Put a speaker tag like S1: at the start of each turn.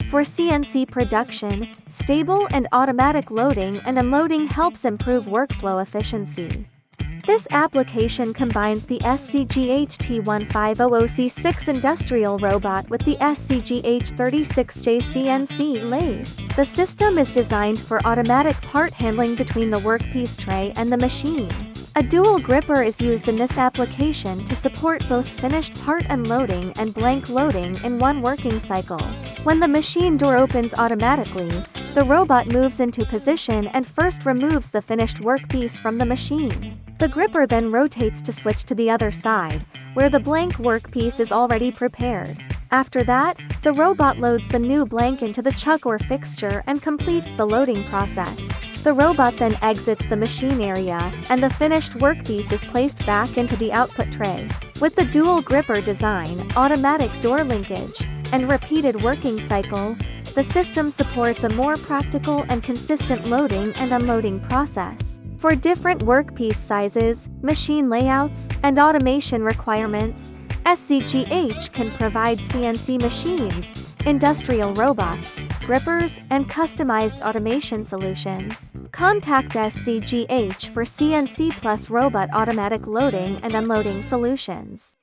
S1: For CNC production, stable and automatic loading and unloading helps improve workflow efficiency. This application combines the SZGH-T1500-C-6 industrial robot with the SZGH-36J CNC lathe. The system is designed for automatic part handling between the workpiece tray and the machine. A dual gripper is used in this application to support both finished part unloading and blank loading in one working cycle. When the machine door opens automatically, the robot moves into position and first removes the finished workpiece from the machine. The gripper then rotates to switch to the other side, where the blank workpiece is already prepared. After that, the robot loads the new blank into the chuck or fixture and completes the loading process. The robot then exits the machine area, and the finished workpiece is placed back into the output tray. With the dual gripper design, automatic door linkage, and repeated working cycle, the system supports a more practical and consistent loading and unloading process. For different workpiece sizes, machine layouts, and automation requirements, SZGH can provide CNC machines, industrial robots, grippers, and customized automation solutions. Contact SZGH for CNC plus robot automatic loading and unloading solutions.